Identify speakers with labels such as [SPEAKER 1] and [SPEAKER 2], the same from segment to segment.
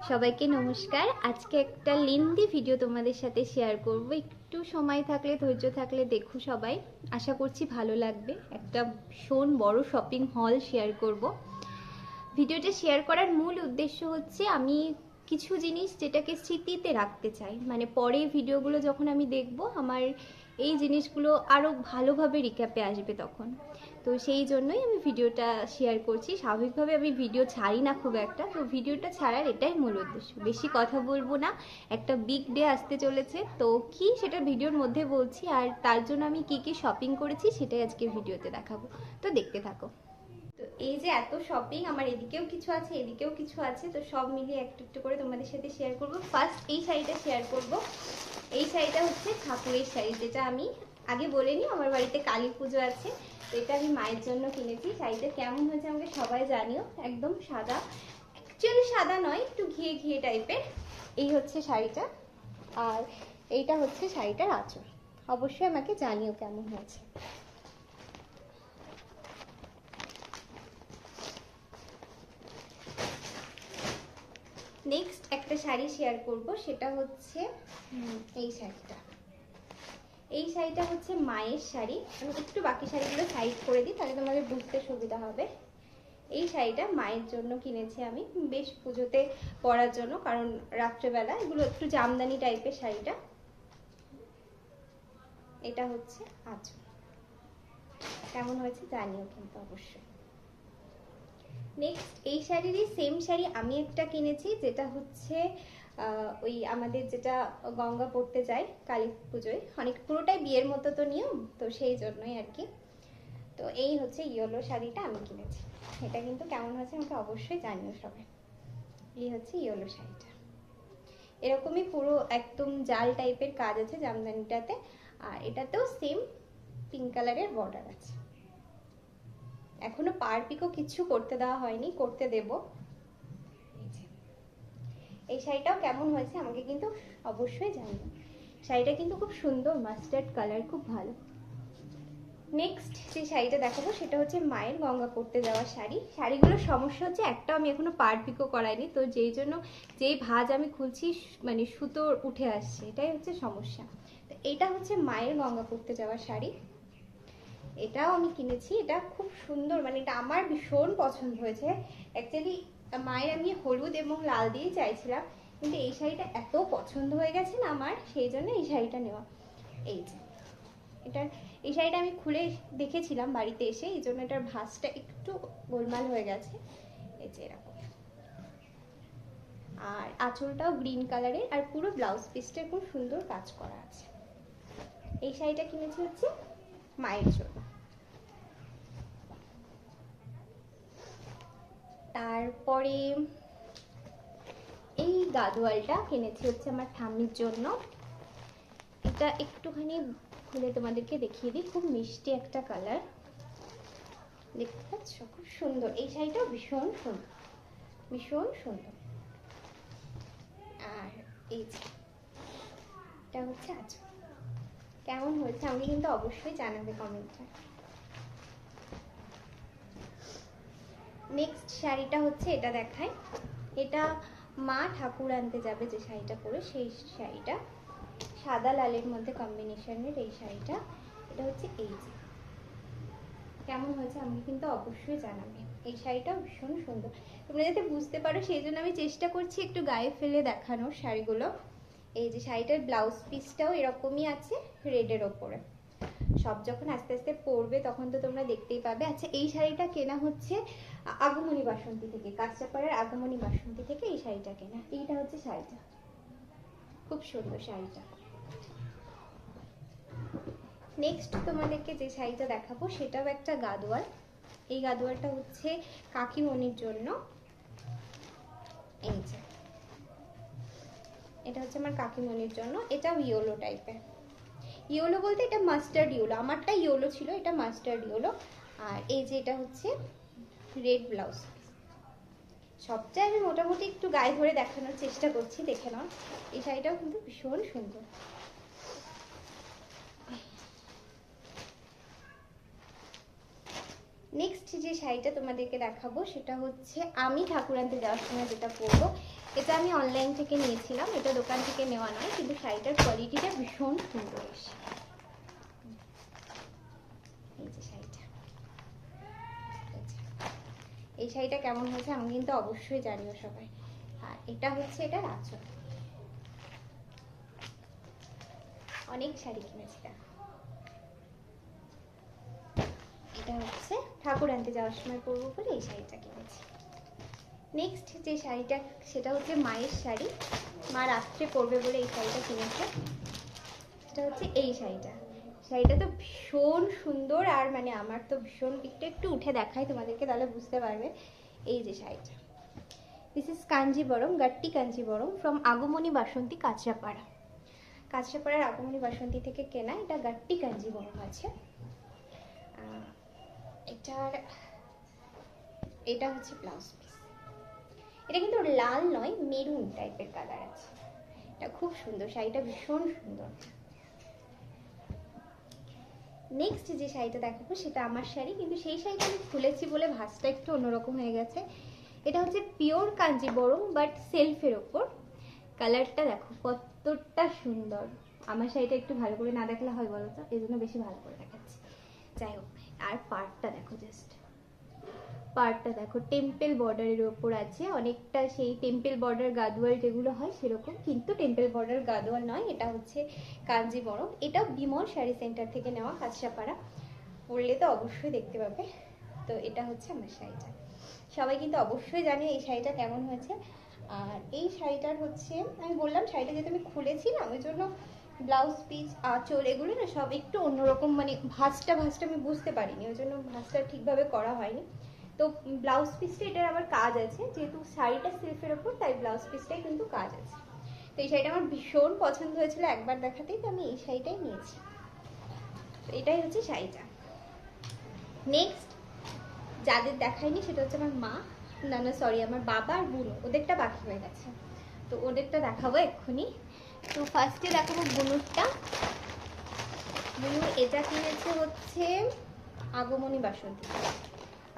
[SPEAKER 1] সবাইকে নমস্কার। আজকে একটা লেন্দি ভিডিও তোমাদের সাথে শেয়ার করব। একটু সময় থাকলে, ধৈর্য থাকলে দেখো সবাই, আশা করছি ভালো লাগবে। একটা ভীষণ বড় শপিং হল শেয়ার করব। ভিডিওটা শেয়ার করার মূল উদ্দেশ্য হচ্ছে আমি কিছু জিনিস যেটাকে স্মৃতিতে রাখতে চাই, মানে পরে ভিডিওগুলো যখন আমি দেখব আমার এই জিনিসগুলো আরও ভালোভাবে রিক্যাপে আসবে তখন। তো সেই জন্যই আমি ভিডিওটা শেয়ার করছি। স্বাভাবিকভাবে আমি ভিডিও ছাড়ি না খুব একটা, তো ভিডিওটা ছাড়ার এটাই মূল উদ্দেশ্য। বেশি কথা বলবো না, একটা বিগ ডে আসতে চলেছে, তো কি সেটা ভিডিওর মধ্যে বলছি, আর তার জন্য আমি কি কি শপিং করেছি সেটাই আজকে ভিডিওতে দেখাবো। তো দেখতে থাকো। তো এই যে এত শপিং, আমার এদিকেও কিছু আছে এদিকেও কিছু আছে, তো সব মিলিয়ে একটু একটু করে তোমাদের সাথে শেয়ার করব। ফার্স্ট এই শাড়িটা শেয়ার করব। এই শাড়িটা হচ্ছে ঠাকুরের শাড়ি, যেটা আমি আগে বলিনি, আমার বাড়িতে কালী পুজো আছে, তো এটা আমি মায়ের জন্য কিনেছি। শাড়িটা কেমন হয়েছে আমাকে সবাই জানিও। একদম সাদা, অ্যাকচুয়ালি সাদা নয়, একটু ঘিয়ে ঘিয়ে টাইপের। এই হচ্ছে শাড়িটা, আর এইটা হচ্ছে শাড়িটার আঁচল। অবশ্যই আমাকে জানিও কেমন হয়েছে। নেক্সট একটা শাড়ি শেয়ার করব, সেটা হচ্ছে এই শাড়িটা। এই শাড়িটা হচ্ছে মায়ের শাড়ি। আমি একটু বাকি শাড়িগুলো সাইড করে দিই, তাহলে তোমাদের বুঝতে সুবিধা হবে। এই শাড়িটা মায়ের জন্য কিনেছি আমি, বেশ পুজোতে পরার জন্য, কারণ রাত্রেবেলা এগুলো একটু জামদানি টাইপের শাড়িটা। এটা হচ্ছে আঁচল। কেমন হয়েছে জানিও কিন্তু অবশ্যই। নেক্সট এই শাড়িরই সেম শাড়ি আমি একটা কিনেছি, যেটা হচ্ছে ওই আমাদের যেটা গঙ্গা পড়তে যায় কালী পুজোয়, অনেক পুরোটাই বিয়ের মতো তো নিয়ম, তো সেই জন্যই আর কি। তো এই হচ্ছে ইয়েলো শাড়িটা আমি কিনেছি। এটা কিন্তু কেমন হয়েছে আমাকে অবশ্যই জানিও সবাই। এই হচ্ছে ইয়েলো শাড়িটা, এরকমই পুরো একদম জাল টাইপের কাজ আছে জামদানিটাতে, আর এটাতেও সেম পিঙ্ক কালারের বর্ডার আছে। এখনো পার পিকো কিছু করতে দেওয়া হয়নি, করতে দেব। এই শাড়িটাও কেমন হয়েছে আমাকে কিন্তু অবশ্যই জানিও। শাড়িটা কিন্তু খুব সুন্দর, মাস্টার্ড কালার, খুব ভালো। নেক্সট যে শাড়িটা দেখাবো সেটা হচ্ছে মায়ের গঙ্গা পড়তে যাওয়া শাড়ি। শাড়িগুলোর সমস্যা হচ্ছে একটা, আমি এখনো পার পিকো করাইনি, তো যেই জন্য যেই ভাঁজ আমি খুলছি মানে সুতো উঠে আসছে, এটাই হচ্ছে সমস্যা। তো এটা হচ্ছে মায়ের গঙ্গা পড়তে যাওয়া শাড়ি, এটাও আমি কিনেছি। এটা খুব সুন্দর, মানে এটা আমার ভীষণ পছন্দ হয়েছে। অ্যাকচুয়ালি মায়ের আমি হলুদ এবং লাল দিয়েই চাইছিলাম, কিন্তু এই শাড়িটা এত পছন্দ হয়ে গেছে না আমার, সেই জন্য এই শাড়িটা নেওয়া। এই যে এটার, এই শাড়িটা আমি খুলে দেখেছিলাম বাড়িতে এসে, এই জন্য এটার ভাঁজটা একটু গোলমাল হয়ে গেছে। এই যে এরকম, আর আঁচলটাও গ্রিন কালারের, আর পুরো ব্লাউজ পিসটা খুব সুন্দর কাজ করা আছে। এই শাড়িটা কিনেছি হচ্ছে মায়ের জন্য। তারপরে এই গাদোয়ালটা কিনেছি হচ্ছে আমার ঠাম্মির জন্য। এটা একটুখানি খুলে তোমাদেরকে দেখিয়ে দিই, খুব মিষ্টি একটা কালার, দেখতে পাচ্ছ, খুব সুন্দর। এই শাড়িটাও ভীষণ সুন্দর, ভীষণ সুন্দর। আর এই যে এটা হচ্ছে আঁচল। কেমন হয়েছে আমাকে কিন্তু অবশ্যই জানাবে কমেন্টে। নেক্সট শাড়িটা হচ্ছে এটা দেখাই। এটা মা ঠাকুর আনতে যাবে যে শাড়িটা পরে, সেই শাড়িটা সাদা লালের মধ্যে কম্বিনেশনের এই শাড়িটা। এটা হচ্ছে এই যে, কেমন হয়েছে আমাকে কিন্তু অবশ্যই জানাবে। এই শাড়িটাও ভীষণ সুন্দর, তোমরা যাতে বুঝতে পারো সেই জন্য আমি চেষ্টা করছি একটু গায়ে ফেলে দেখানোর শাড়িগুলো। এই যে শাড়িটার ব্লাউজ পিসটাও এরকমই আছে রেডের ওপরে। সব যখন আস্তে আস্তে পরবে তখন তো তোমরা দেখতেই পাবে। আচ্ছা, এই শাড়িটা কেনা হচ্ছে আগমনী বাসন্তী থেকে, কাঁচরাপাড়ার আগমনী বাসন্তী থেকে এই শাড়িটা কেনা। এইটা হচ্ছে শাড়িটা, খুব সুন্দর শাড়িটা। নেক্সট তোমাদেরকে যে শাড়িটা দেখাবো সেটাও একটা গাদোয়াল। এই গাদোয়ালটা হচ্ছে কাকিমণির জন্য। এই যে এটা হচ্ছে আমার কাকিমণির জন্য। এটাও ইয়েলো টাইপের, ইয়েলো বলতে এটা মাস্টার্ড ইয়েলো, আমারটা ইয়েলো ছিল, এটা মাস্টার্ড ইয়েলো। আর এই যে এটা হচ্ছে রেড ব্লাউজ। সবটাই আমি মোটামুটি একটু গায়ে ধরে দেখানোর চেষ্টা করছি, দেখে নাও। এই শাড়িটাও কিন্তু ভীষণ সুন্দর। নেক্সট যে শাড়িটা তোমাদেরকে দেখাবো সেটা হচ্ছে আমি ঠাকুর আনতে যাওয়ার সময় যেটা পরবো। এটা আমি অনলাইন থেকে নিয়েছিলাম, এটা দোকান থেকে নেওয়া নয়, কিন্তু শাড়িটার কোয়ালিটিটা ভীষণ সুন্দর এসে। এই যে শাড়িটা, এই শাড়িটা কেমন হয়েছে আমি কিন্তু অবশ্যই জানিও সবাই। আর এটা হচ্ছে এটার আঁচল। অনেক শাড়ি কিনেছি দেখো। এটা হচ্ছে ঠাকুর আনতে যাওয়ার সময় পরবো বলে এই শাড়িটা কিনেছি। নেক্সট যে শাড়িটা, সেটা হচ্ছে মায়ের শাড়ি, মা রাত্রে পরবে বলে এই শাড়িটা কিনেছে। এটা হচ্ছে এই শাড়িটা। শাড়িটা তো ভীষণ সুন্দর, আর মানে আমার তো ভীষণ, একটু একটু উঠে দেখাই তোমাদেরকে তাহলে বুঝতে পারবে। এই যে শাড়িটা, দিস ইজ কাঞ্জিবরম, গাট্টি কাঞ্জিবরম ফ্রম আগমনী বাসন্তী, কাঁচরাপাড়া। কাঁচরাপাড়ার আগমনী বাসন্তী থেকে কেনা, এটা গাট্টি কাঞ্জিবরম আছে। এটা হচ্ছে ব্লাউজ পিস। এটা কিন্তু লাল নয়, মেরুন টাইপের কালার আছে। এটা খুব সুন্দর, শাড়িটা ভীষণ সুন্দর। নেক্সট যে শাড়িটা দেখাবো সেটা আমার শাড়ি, কিন্তু সেই শাড়িটা আমি খুলেছি বলে ভাঁজটা একটু অন্যরকম হয়ে গেছে। এটা হচ্ছে পিওর কাঞ্জিবরম বাট সেলফের ওপর। কালারটা দেখো কতটা সুন্দর। আমার শাড়িটা একটু ভালো করে না দেখলে হয় বলো তো, এই জন্য বেশি ভালো করে দেখাচ্ছি। যাই হোক, আর পার্টটা দেখো, জাস্ট পার্টটা দেখো, টেম্পল বর্ডারের ওপর আছে অনেকটা, সেই টেম্পল বর্ডার গাদোয়াল যেগুলো হয় সেরকম, কিন্তু টেম্পল বর্ডার গাদোয়াল নয়, এটা হচ্ছে কাঞ্জিবরম। এটা বিমল শাড়ি সেন্টার থেকে নেওয়া, কাঁচরাপাড়া। পরলে তো অবশ্যই দেখতে পাবে। তো এটা হচ্ছে আমার শাড়িটা। সবাই কিন্তু অবশ্যই জানে এই শাড়িটা কেমন হয়েছে। আর এই শাড়িটার হচ্ছে, আমি বললাম শাড়িটা যেহেতু আমি খুলেছি না, ওই জন্য ব্লাউজ পিস, আঁচল, এগুলো না সব একটু অন্যরকম, মানে ভাঁজটা আমি বুঝতে পারিনি, ওই জন্য ভাঁজটা ঠিকভাবে করা হয়নি। তো ব্লাউজ পিসটা, এটার আবার কাজ আছে, যেহেতু শাড়িটা সিল্কের ওপর, তাই ব্লাউজ পিসটাই কিন্তু কাজ আছে। তো এই শাড়িটা আমার ভীষণ পছন্দ হয়েছিল একবার দেখাতেই, তো আমি এই শাড়িটাই নিয়েছি। তো এটাই হচ্ছে শাড়িটা। নেক্সট যাদের দেখায়নি সেটা হচ্ছে আমার মা, না সরি, আমার বাবা আর বুনু, ওদেরটা বাকি হয়ে গেছে, তো ওদেরটা দেখাবো এক্ষুনি। তো ফার্স্টে দেখাবো বুনুরটা। বুনু এটা কিনেছে হচ্ছে আগমনী বাসন্তী,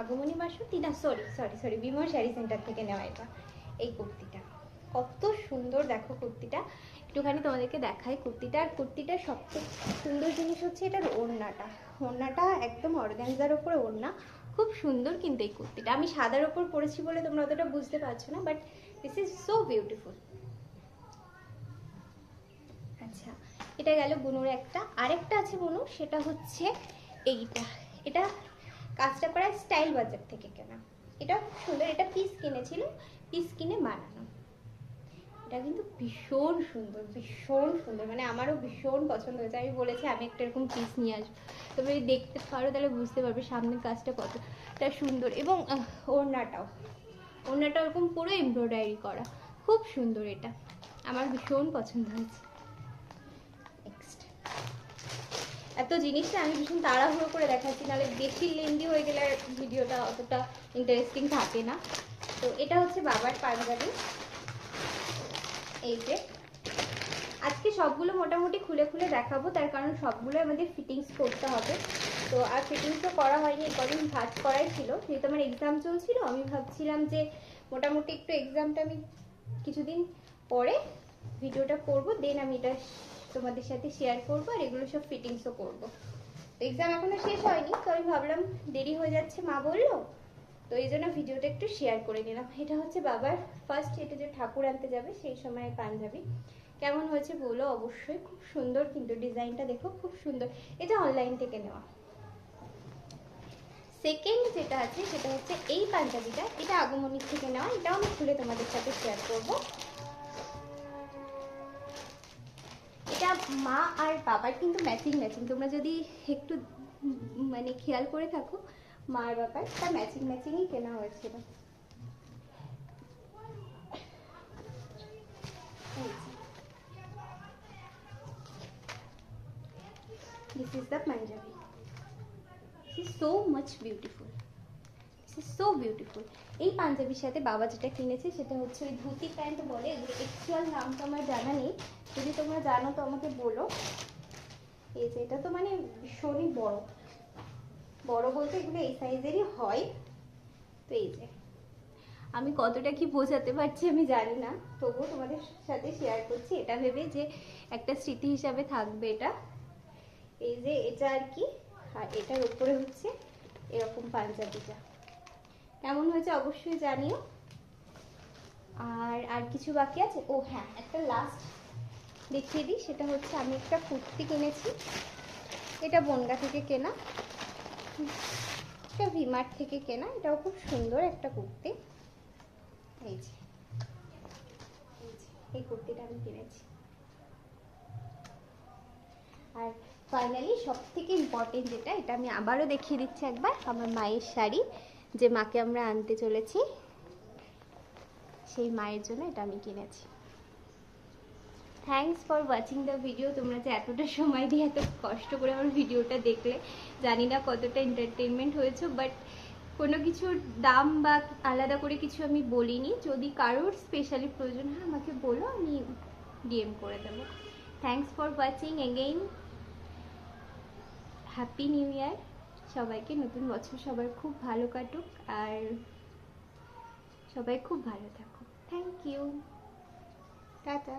[SPEAKER 1] আগমনী বাসন্তী না, sorry sorry sorry, Bimal sari centre থেকে নেওয়া এটা। এই কুর্তিটা কত সুন্দর দেখো, কুর্তিটা একটুখানি তোমাদেরকে দেখাই কুর্তিটা। আর কুর্তিটার সবচেয়ে সুন্দর জিনিস হচ্ছে এটার ওড়নাটা। ওড়নাটা একদম অর্গানজার ওপরে ওড়না, খুব সুন্দর। কিন্তু এই কুর্তিটা আমি সাদার ওপর পরেছি বলে তোমরা অতটা বুঝতে পারছো না, but this is so beautiful. আচ্ছা, এটা গেল বুনুর একটা। আরেকটা আছে বুনুর, সেটা হচ্ছে এইটা। এটা কাঁচরাপাড়া স্টাইল বাজার থেকে কেনা। এটা খুব সুন্দর, এটা পিস কিনেছিল, পিস কিনে বানানো। এটা কিন্তু ভীষণ সুন্দর, ভীষণ সুন্দর, মানে আমারও ভীষণ পছন্দ হয়েছে। আমি বলেছি আমি একটা এরকম পিস নিয়ে আসবো, তবে যদি দেখতে পারো তাহলে বুঝতে পারবে সামনের কাজটা কতটা সুন্দর। এবং ওড়নাটাও, ওড়নাটা ওরকম পুরো এমব্রয়ডারি করা, খুব সুন্দর। এটা আমার ভীষণ পছন্দ হয়েছে। এত জিনিসটা আমি ভীষণ তাড়াহুড়ো করে দেখাচ্ছি, নাহলে বেশি লেন্দি হয়ে গেলে ভিডিওটা অতটা ইন্টারেস্টিং থাকে না। তো এটা হচ্ছে বাবার পাঞ্জাবি। এই যে আজকে সবগুলো মোটামুটি খুলে খুলে দেখাবো, তার কারণ সবগুলো আমাদের ফিটিংস করতে হবে। তো আর ফিটিংসও করা হয়নি, কদিন ভাঁজ করাই ছিল, যেহেতু আমার এক্সাম চলছিল। আমি ভাবছিলাম যে মোটামুটি একটু এক্সামটা আমি কিছুদিন পরে ভিডিওটা করবো, দেন আমি এটা তোমাদের সাথে শেয়ার করবো, আর এগুলো সব ফিটিংসও করবো। এক্সাম এখনো শেষ হয়নি, তো আমি ভাবলাম দেরি হয়ে যাচ্ছে মা বললো, তো এই জন্য ভিডিওটা একটু শেয়ার করে নিলাম। এটা হচ্ছে বাবার ফার্স্ট, এটা যে ঠাকুর আনতে যাবে সেই সময় পাঞ্জাবি। কেমন হয়েছে বলো অবশ্যই, খুব সুন্দর কিন্তু ডিজাইনটা দেখো, খুব সুন্দর। এটা অনলাইন থেকে নেওয়া। সেকেন্ড যেটা আছে সেটা হচ্ছে এই পাঞ্জাবিটা, এটা আগমনী থেকে নেওয়া। এটাও আমি খুলে তোমাদের সাথে শেয়ার করবো। এটা মা আর বাবার কিন্তু ম্যাচিং ম্যাচিং, তোমরা যদি একটু মানে খেয়াল করে থাকো, মা আর বাবার তা ম্যাচিং ম্যাচিংই কেনা হয়েছিল। This is the Punjabi. This is so much beautiful. This is so beautiful. এই পাঞ্জাবির সাথে বাবা যেটা কিনেছে সেটা হচ্ছে ওই ধুতি প্যান্ট বলে, এগুলো অ্যাকচুয়াল নামটা আমার জানা নেই, যদি তোমরা জানো তো আমাকে বলো। এই যে এটা তো মানে ভীষণই বড়, বড় বলতে এগুলো এই সাইজেরই হয়। তো এই যে, আমি কতটা কি বোঝাতে পারছি আমি জানি না, তবুও তোমাদের সাথে শেয়ার করছি এটা ভেবে যে একটা স্মৃতি হিসাবে থাকবে এটা। এই যে এটা আর কি, আর এটার উপরে হচ্ছে এরকম পাঞ্জাবিটা। কেমন হয়েছে অবশ্যই জানিও। আর কিছু বাকি আছে? ও হ্যাঁ, একটা লাস্ট দেখিয়ে দিই, সেটা হচ্ছে আমি একটা কুর্তি কিনেছি। এটা বনগা থেকে কেনা, এটা ভিমার্ট থেকে কেনা। এটাও খুব সুন্দর একটা কুর্তি। এই যে এই কুর্তিটা আমি কিনেছি। আর ফাইনালি সব থেকে ইম্পর্টেন্ট যেটা, এটা আমি আবারও দেখিয়ে দিচ্ছি একবার, আমার মায়ের শাড়ি, যে মাকে আমরা আনতে চলেছি, সেই মায়ের জন্য এটা আমি কিনেছি। Thanks for watching the video. তোমরা যে এতটা সময় দিয়ে এত কষ্ট করে আমার ভিডিওটা দেখলে, জানি না কতটা এন্টারটেনমেন্ট হয়েছে, বাট কোনো কিছুর দাম বা আলাদা করে কিছু আমি বলিনি। যদি কারোর স্পেশালি প্রয়োজন হয় আমাকে বলো, আমি ডিএম করে দেবো। Thanks for watching again. Happy new year সবাইকে, নতুন বছর সবার খুব ভালো কাটুক, আর সবাই খুব ভালো থাকুক। Thank you, tata.